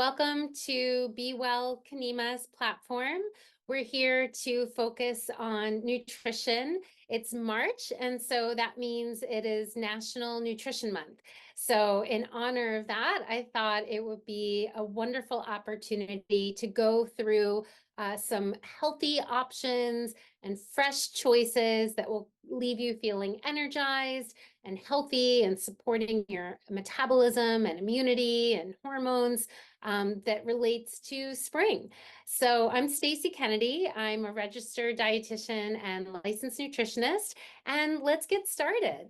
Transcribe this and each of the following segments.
welcome to Be Well Kanima's platform. We're here to focus on nutrition. It's March, and so that means it is National Nutrition Month. So in honor of that, I thought it would be a wonderful opportunity to go through some healthy options and fresh choices that will leave you feeling energized and healthy and supporting your metabolism and immunity and hormones that relates to spring. So I'm Stacy Kennedy. I'm a registered dietitian and licensed nutritionist, and let's get started.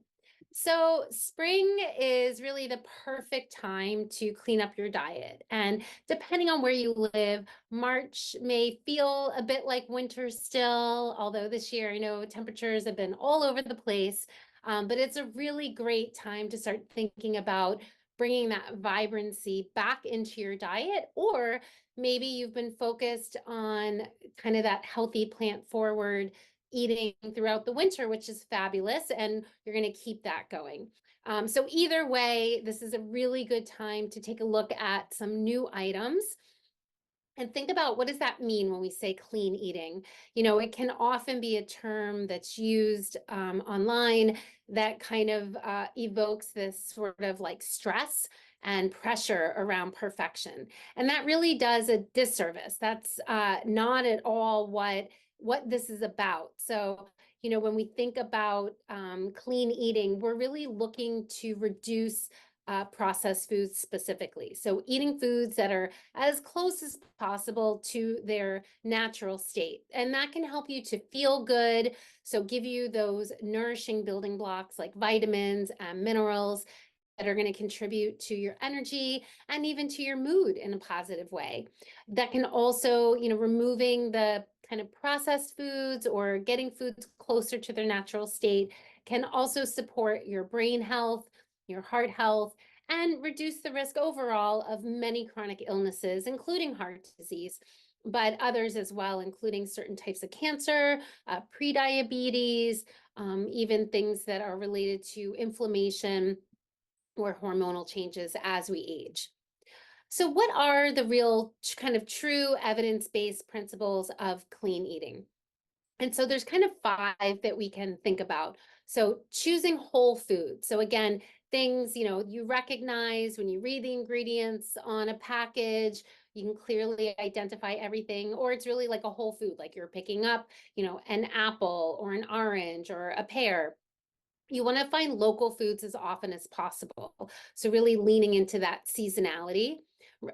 So spring is really the perfect time to clean up your diet. And depending on where you live, March may feel a bit like winter still, although this year I know temperatures have been all over the place. But it's a really great time to start thinking about bringing that vibrancy back into your diet, or maybe you've been focused on kind of that healthy plant forward eating throughout the winter, which is fabulous, and you're going to keep that going. So either way, this is a really good time to take a look at some new items and think about, what does that mean when we say clean eating? You know, it can often be a term that's used online that kind of evokes this sort of like stress and pressure around perfection. And that really does a disservice. That's not at all what this is about. So, you know, when we think about clean eating, we're really looking to reduce processed foods specifically. So eating foods that are as close as possible to their natural state. And that can help you to feel good. So give you those nourishing building blocks like vitamins and minerals that are going to contribute to your energy and even to your mood in a positive way. That can also, you know, removing the kind of processed foods or getting foods closer to their natural state can also support your brain health, your heart health, and reduce the risk overall of many chronic illnesses, including heart disease, but others as well, including certain types of cancer, prediabetes, even things that are related to inflammation or hormonal changes as we age. So what are the real kind of true evidence-based principles of clean eating? And so there's kind of 5 that we can think about. So choosing whole food. So again, things, you know, you recognize when you read the ingredients on a package, you can clearly identify everything, or it's really like a whole food, like you're picking up, you know, an apple or an orange or a pear. You want to find local foods as often as possible. So really leaning into that seasonality.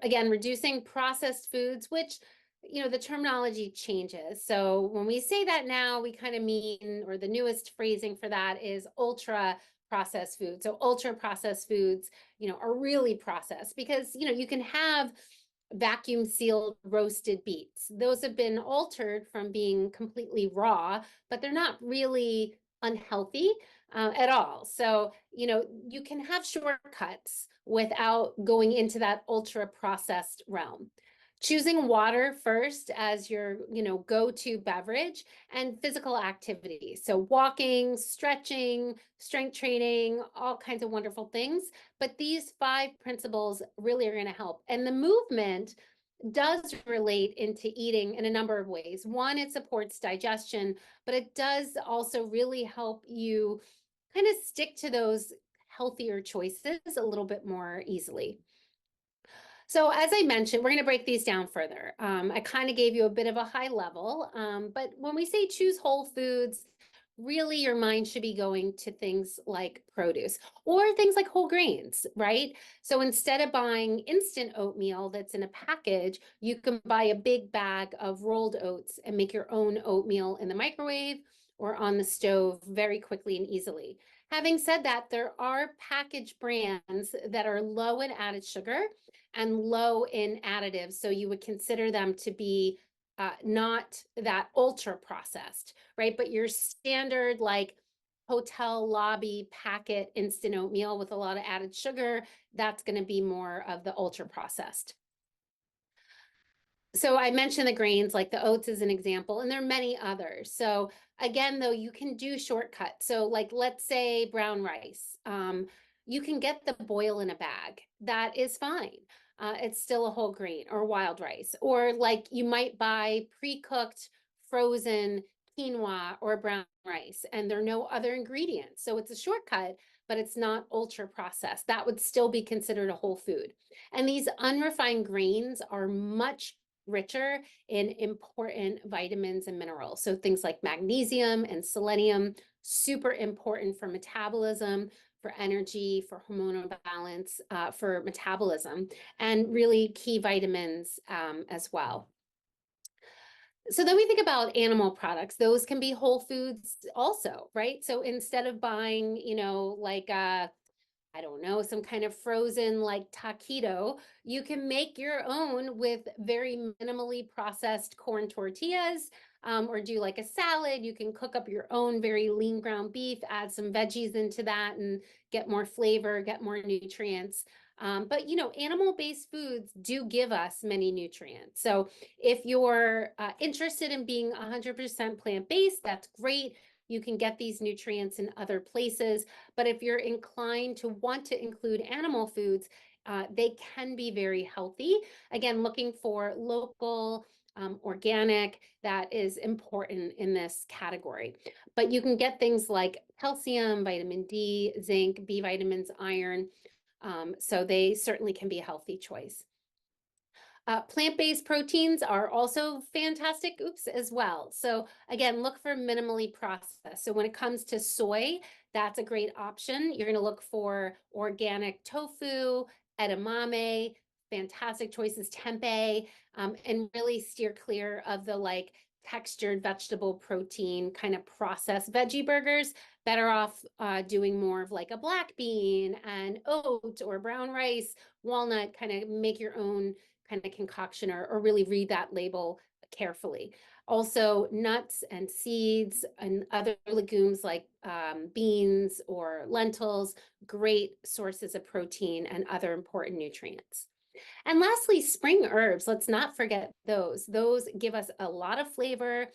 Again, reducing processed foods, which, you know, the terminology changes. So when we say that now, we kind of mean, or the newest phrasing for that is ultra processed foods. So ultra processed foods, you know, are really processed because, you know, you can have vacuum sealed roasted beets. Those have been altered from being completely raw, but they're not really unhealthy at all. So, you know, you can have shortcuts without going into that ultra processed realm. Choosing water first as your, you know, go-to beverage, and physical activity. So walking, stretching, strength training, all kinds of wonderful things. But these 5 principles really are going to help. And the movement does relate into eating in a number of ways. One, it supports digestion, but it does also really help you kind of stick to those healthier choices a little bit more easily. So as I mentioned, we're going to break these down further. I kind of gave you a bit of a high level, but when we say choose whole foods, really your mind should be going to things like produce or things like whole grains, right? So instead of buying instant oatmeal that's in a package, you can buy a big bag of rolled oats and make your own oatmeal in the microwave or on the stove very quickly and easily. Having said that, there are packaged brands that are low in added sugar and low in additives, so you would consider them to be not that ultra processed, right? But your standard like hotel lobby packet instant oatmeal with a lot of added sugar, that's going to be more of the ultra processed. So I mentioned the grains, like the oats as an example, and there are many others. So again, though, you can do shortcuts. So like, let's say brown rice. You can get the boil in a bag. That is fine. it's still a whole grain or wild rice. Or like you might buy pre-cooked frozen quinoa or brown rice, and there are no other ingredients. So it's a shortcut, but it's not ultra processed. That would still be considered a whole food. And these unrefined grains are much richer in important vitamins and minerals. So things like magnesium and selenium, super important for metabolism, for energy, for hormonal balance, for metabolism, and really key vitamins as well. So then we think about animal products. Those can be whole foods also, right? So instead of buying, like I don't know, some kind of frozen like taquito, you can make your own with very minimally processed corn tortillas, or do like a salad. You can cook up your own very lean ground beef, add some veggies into that and get more flavor, get more nutrients. But animal-based foods do give us many nutrients. So if you're interested in being 100% plant-based, that's great. You can get these nutrients in other places. But if you're inclined to want to include animal foods, they can be very healthy. Again, looking for local, organic, that is important in this category. But you can get things like calcium, vitamin D, zinc, B vitamins, iron. So they certainly can be a healthy choice. Plant-based proteins are also fantastic, as well. So again, look for minimally processed. So when it comes to soy, that's a great option. You're gonna look for organic tofu, edamame, fantastic choices, tempeh, and really steer clear of the like textured vegetable protein kind of processed veggie burgers. Better off doing more of like a black bean and oat or brown rice, walnut, kind of make your own kind of concoction, or really read that label carefully. Also, nuts and seeds and other legumes like beans or lentils, great sources of protein and other important nutrients. And lastly, spring herbs. Let's not forget those. Those give us a lot of flavor,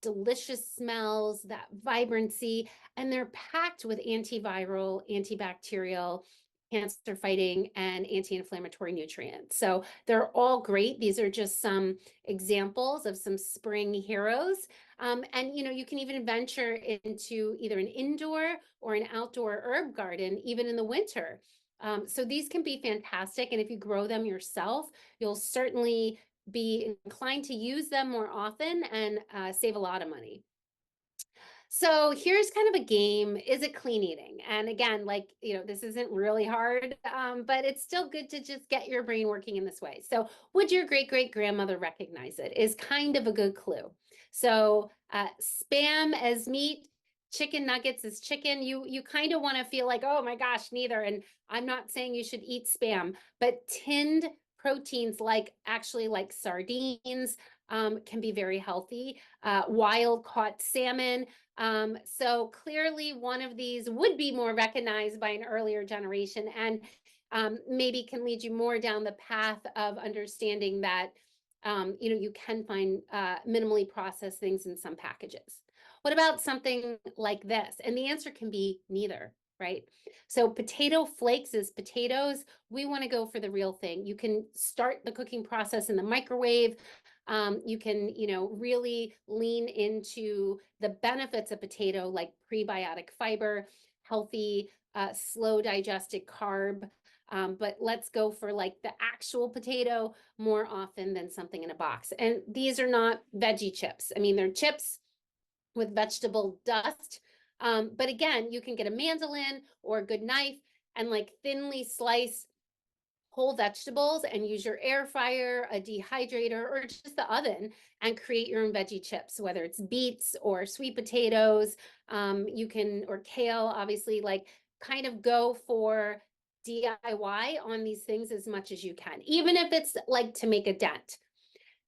delicious smells, that vibrancy, and they're packed with antiviral, antibacterial, cancer fighting, and anti-inflammatory nutrients. So they're all great. These are just some examples of some spring heroes. And you can even venture into either an indoor or an outdoor herb garden, even in the winter. So these can be fantastic. And if you grow them yourself, you'll certainly be inclined to use them more often and save a lot of money. So here's kind of a game. Is it clean eating? And again, this isn't really hard, but it's still good to just get your brain working in this way. So would your great-great-grandmother recognize it is kind of a good clue. So Spam as meat, chicken nuggets as chicken. You kind of want to feel like, oh my gosh, neither. And I'm not saying you should eat Spam, but tinned proteins like sardines can be very healthy. Wild caught salmon. So clearly one of these would be more recognized by an earlier generation, and maybe can lead you more down the path of understanding that you can find minimally processed things in some packages. What about something like this? And the answer can be neither, right? So potato flakes is potatoes. We want to go for the real thing. You can start the cooking process in the microwave. You can, really lean into the benefits of potato, like prebiotic fiber, healthy, slow digested carb. But let's go for like the actual potato more often than something in a box. And these are not veggie chips. I mean, they're chips with vegetable dust. But again, you can get a mandolin or a good knife and like thinly slice whole vegetables and use your air fryer, a dehydrator, or just the oven and create your own veggie chips, whether it's beets or sweet potatoes, or kale, obviously, like kind of go for DIY on these things as much as you can, even if it's like to make a dent.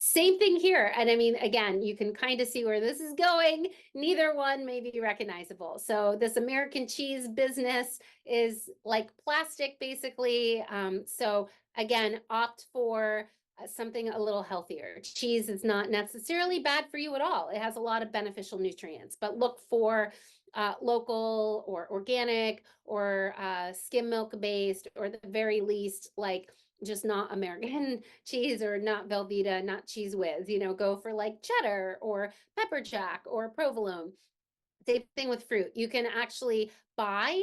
Same thing here. And I mean, again, you can kind of see where this is going. Neither one may be recognizable. So this American cheese business is like plastic, basically. So again, opt for something a little healthier. Cheese is not necessarily bad for you at all. It has a lot of beneficial nutrients, but look for local or organic or skim milk based, or at the very least, like just not American cheese or not Velveeta, not Cheese Whiz, go for like cheddar or pepper jack or provolone. Same thing with fruit. You can actually buy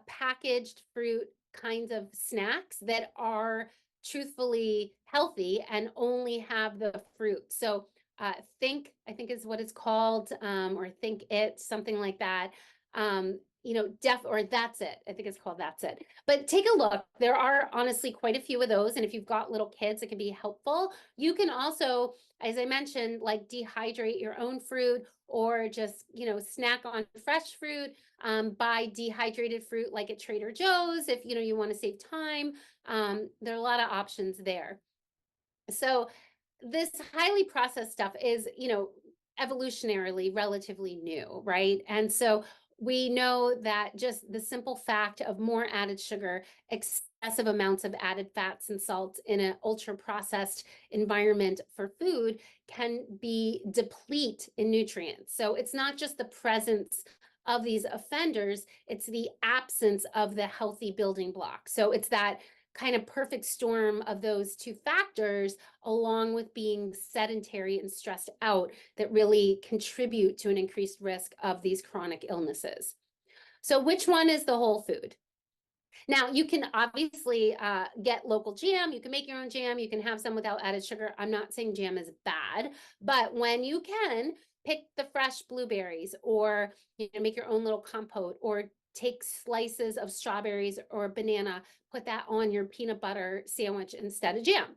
packaged fruit kinds of snacks that are truthfully healthy and only have the fruit. So I think is what it's called, or Think It, something like that. Or That's It. I think it's called That's It. But take a look. There are honestly quite a few of those. And if you've got little kids, it can be helpful. You can also, as I mentioned, like dehydrate your own fruit or just, snack on fresh fruit, buy dehydrated fruit like at Trader Joe's if, you want to save time. There are a lot of options there. So this highly processed stuff is, evolutionarily relatively new, right? And so we know that just the simple fact of more added sugar, excessive amounts of added fats and salts in an ultra processed environment for food can be deplete in nutrients. So it's not just the presence of these offenders, it's the absence of the healthy building block. So it's that kind of perfect storm of those two factors, along with being sedentary and stressed out, that really contribute to an increased risk of these chronic illnesses. So which one is the whole food? Now, you can obviously get local jam. You can make your own jam. You can have some without added sugar. I'm not saying jam is bad, but when you can, pick the fresh blueberries, or make your own little compote, or take slices of strawberries or banana, put that on your peanut butter sandwich instead of jam.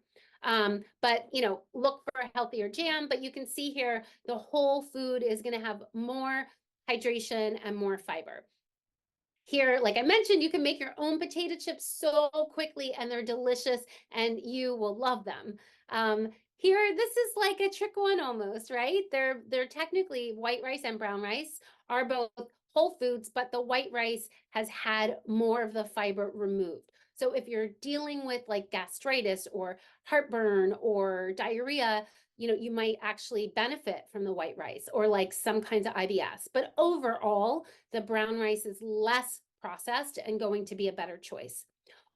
But look for a healthier jam. But you can see here, the whole food is going to have more hydration and more fiber. Here, like I mentioned, you can make your own potato chips so quickly, and they're delicious, and you will love them. Here, this is like a trick one almost, right? They're technically white rice and brown rice are both whole foods, but the white rice has had more of the fiber removed. So if you're dealing with like gastritis or heartburn or diarrhea, you might actually benefit from the white rice, or like some kinds of IBS. But overall, the brown rice is less processed and going to be a better choice.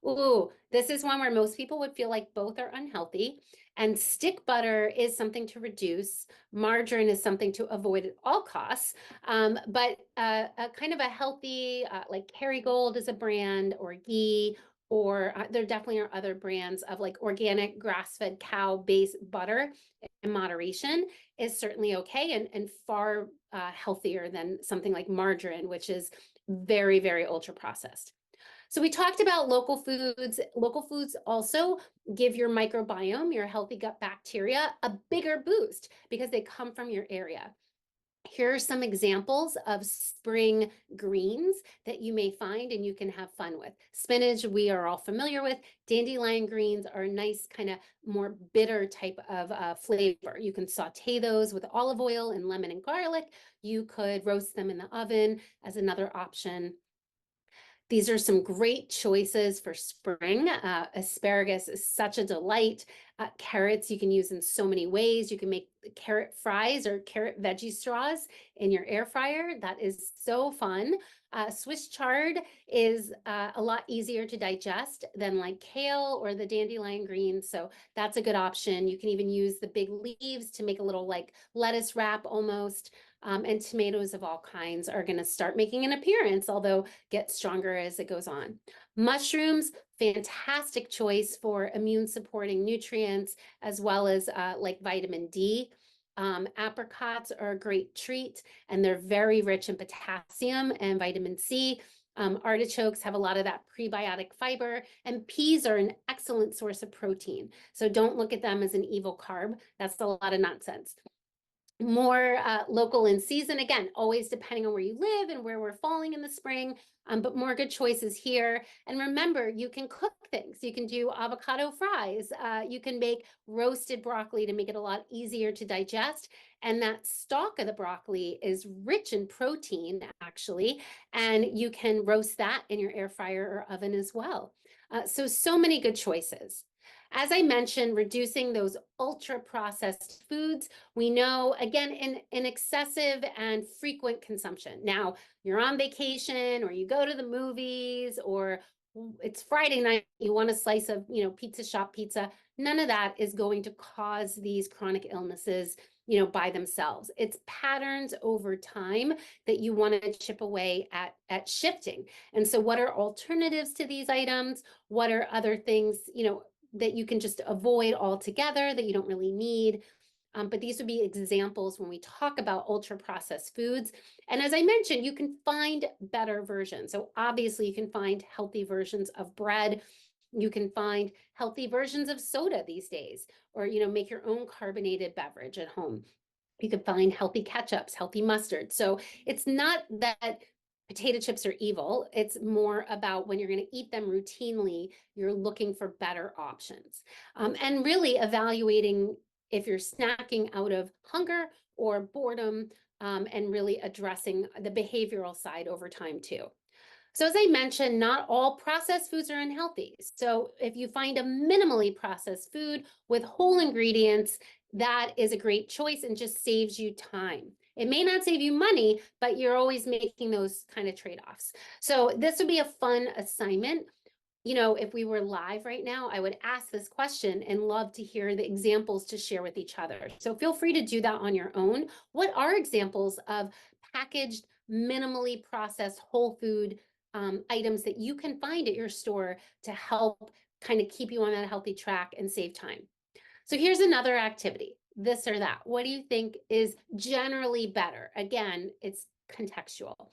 Ooh, this is one where most people would feel like both are unhealthy. And stick butter is something to reduce. Margarine is something to avoid at all costs. But a kind of a healthy, like Kerrygold is a brand, or ghee, or there definitely are other brands of like organic grass-fed cow-based butter in moderation is certainly okay, and far healthier than something like margarine, which is very, very ultra processed. So we talked about local foods. Local foods also give your microbiome, your healthy gut bacteria, a bigger boost because they come from your area. Here are some examples of spring greens that you may find and you can have fun with. Spinach, we are all familiar with. Dandelion greens are a nice kind of more bitter type of flavor. You can saute those with olive oil and lemon and garlic. You could roast them in the oven as another option. These are some great choices for spring. Asparagus is such a delight. Carrots you can use in so many ways. You can make carrot fries or carrot veggie straws in your air fryer. That is so fun. Swiss chard is a lot easier to digest than like kale or the dandelion greens. So that's a good option. You can even use the big leaves to make a little like lettuce wrap almost. And tomatoes of all kinds are going to start making an appearance, although get stronger as it goes on. Mushrooms, fantastic choice for immune supporting nutrients, as well as like vitamin D. Apricots are a great treat, and they're very rich in potassium and vitamin C. Artichokes have a lot of that prebiotic fiber, and peas are an excellent source of protein. So don't look at them as an evil carb. That's a lot of nonsense. More local in season, again, always depending on where you live and where we're falling in the spring, but more good choices here. And remember, you can cook things. You can do avocado fries. You can make roasted broccoli to make it a lot easier to digest. And that stalk of the broccoli is rich in protein, actually, and you can roast that in your air fryer or oven as well. So many good choices. As I mentioned, reducing those ultra processed foods, we know, again, in excessive and frequent consumption. Now, you're on vacation, or you go to the movies, or it's Friday night, you want a slice of, pizza shop pizza. None of that is going to cause these chronic illnesses, by themselves. It's patterns over time that you want to chip away at shifting. And so what are alternatives to these items? What are other things, that you can just avoid altogether that you don't really need? But these would be examples when we talk about ultra processed foods. And as I mentioned, you can find better versions. So obviously you can find healthy versions of bread. You can find healthy versions of soda these days, or, make your own carbonated beverage at home. You can find healthy ketchups, healthy mustard. So it's not that potato chips are evil. It's more about when you're going to eat them routinely, you're looking for better options. And really evaluating if you're snacking out of hunger or boredom, and really addressing the behavioral side over time too. So as I mentioned, not all processed foods are unhealthy. So if you find a minimally processed food with whole ingredients, that is a great choice and just saves you time. It may not save you money, but you're always making those kind of trade-offs. So this would be a fun assignment. If we were live right now, I would ask this question and love to hear the examples to share with each other. So feel free to do that on your own. What are examples of packaged, minimally processed whole food items that you can find at your store to help kind of keep you on that healthy track and save time? So here's another activity, this or that. What do you think is generally better? Again, it's contextual.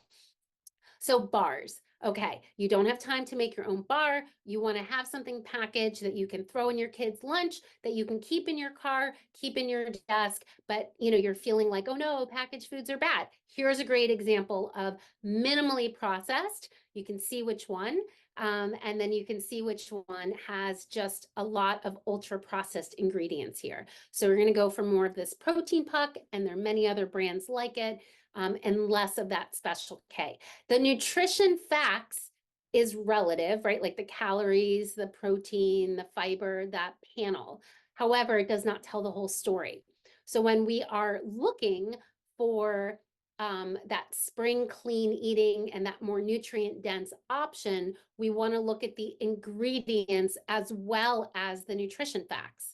So bars. Okay, you don't have time to make your own bar. You want to have something packaged that you can throw in your kid's lunch, that you can keep in your car, keep in your desk, but you're feeling like, oh no, packaged foods are bad. Here's a great example of minimally processed. You can see which one, and then you can see which one has just a lot of ultra processed ingredients here. So we're going to go for more of this protein puck, and there are many other brands like it. And less of that special K. The nutrition facts is relative, right? Like the calories, the protein, the fiber, that panel. However, it does not tell the whole story. So when we are looking for that spring clean eating and that more nutrient dense option, we want to look at the ingredients as well as the nutrition facts.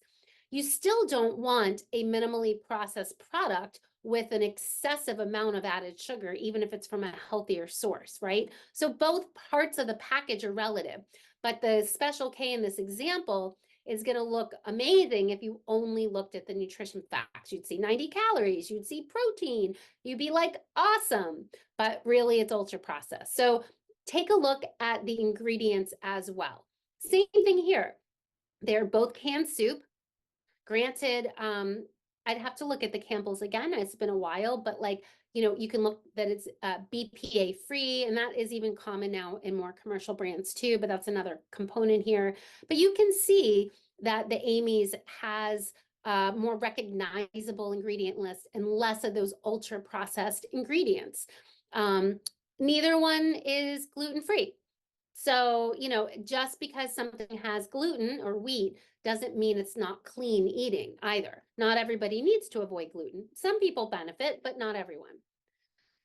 You still don't want a minimally processed product with an excessive amount of added sugar, even if it's from a healthier source, right? So both parts of the package are relative, but the special K in this example is going to look amazing if you only looked at the nutrition facts. You'd see 90 calories, you'd see protein, you'd be like, awesome, but really it's ultra processed. So take a look at the ingredients as well. Same thing here. They're both canned soup. Granted, I'd have to look at the Campbell's again. It's been a while, but you can look that it's BPA free, and that is even common now in more commercial brands too, but that's another component here. But you can see that the Amy's has more recognizable ingredient list and less of those ultra processed ingredients. Neither one is gluten-free. So, just because something has gluten or wheat doesn't mean it's not clean eating either. Not everybody needs to avoid gluten. Some people benefit, but not everyone.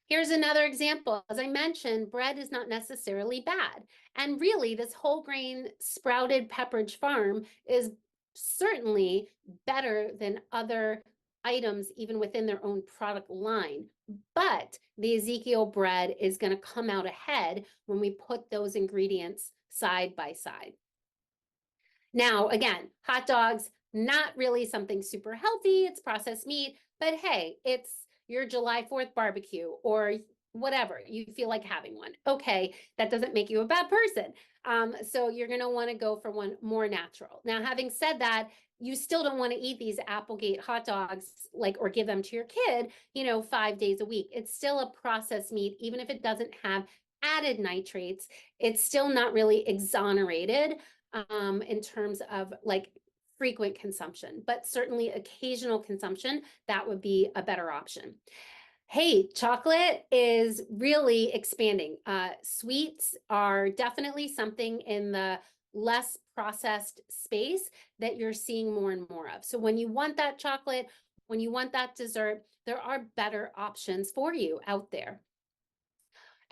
Here's another example. As I mentioned, bread is not necessarily bad. And really, this whole grain sprouted Pepperidge Farm is certainly better than other items, even within their own product line. But the Ezekiel bread is going to come out ahead when we put those ingredients side by side. Now, again, hot dogs, not really something super healthy. It's processed meat, but hey, it's your July 4th barbecue or whatever, you feel like having one. Okay, that doesn't make you a bad person. So you're going to want to go for one more natural. Now, having said that, you still don't want to eat these Applegate hot dogs or give them to your kid, 5 days a week. It's still a processed meat, even if it doesn't have added nitrates, it's still not really exonerated in terms of frequent consumption, but certainly occasional consumption, that would be a better option. Hey, chocolate is really expanding. Sweets are definitely something in the less processed space that you're seeing more and more of. So when you want that chocolate, when you want that dessert, there are better options for you out there.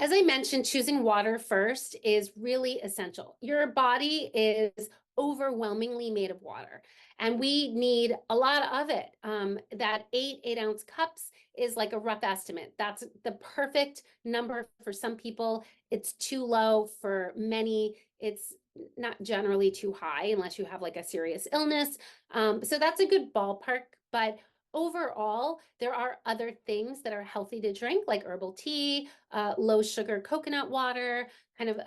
As I mentioned, choosing water first is really essential. Your body is overwhelmingly made of water, and we need a lot of it. That 8 ounce cups is like a rough estimate. That's the perfect number for some people. It's too low for many. It's not generally too high unless you have like a serious illness. So that's a good ballpark, but overall, there are other things that are healthy to drink, like herbal tea, low sugar coconut water, kind of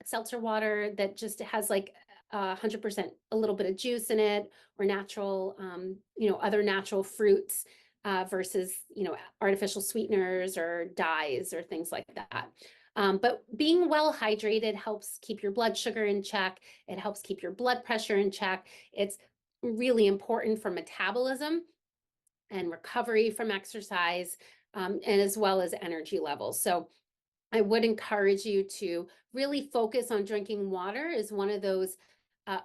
seltzer water that just has like 100% a little bit of juice in it, or natural, other natural fruits versus, artificial sweeteners or dyes or things like that. But being well hydrated helps keep your blood sugar in check. It helps keep your blood pressure in check. It's really important for metabolism and recovery from exercise, and as well as energy levels. So I would encourage you to really focus on drinking water as one of those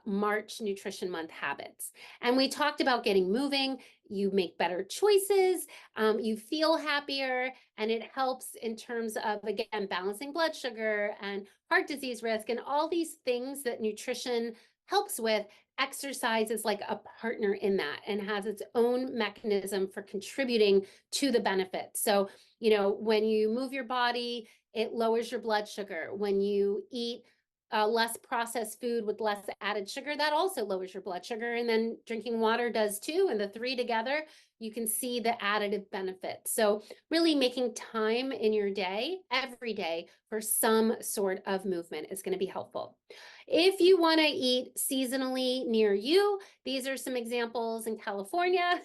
March Nutrition Month habits. And we talked about getting moving. You make better choices, you feel happier, and it helps in terms of, again, balancing blood sugar and heart disease risk and all these things that nutrition helps with. Exercise is like a partner in that and has its own mechanism for contributing to the benefits. So, when you move your body, it lowers your blood sugar. When you eat less processed food with less added sugar, that also lowers your blood sugar. And then drinking water does too. And the three together, you can see the additive benefits. So really making time in your day, every day, for some sort of movement is going to be helpful. If you want to eat seasonally near you, these are some examples in California.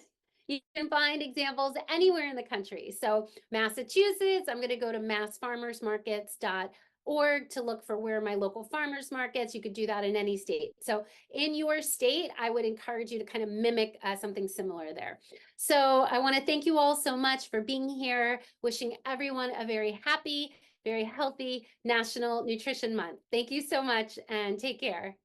You can find examples anywhere in the country. So Massachusetts, I'm going to go to massfarmersmarkets.org to look for where my local farmers markets. You could do that in any state. So in your state, I would encourage you to kind of mimic something similar there. So I want to thank you all so much for being here. Wishing everyone a very happy, very healthy National Nutrition Month. Thank you so much and take care.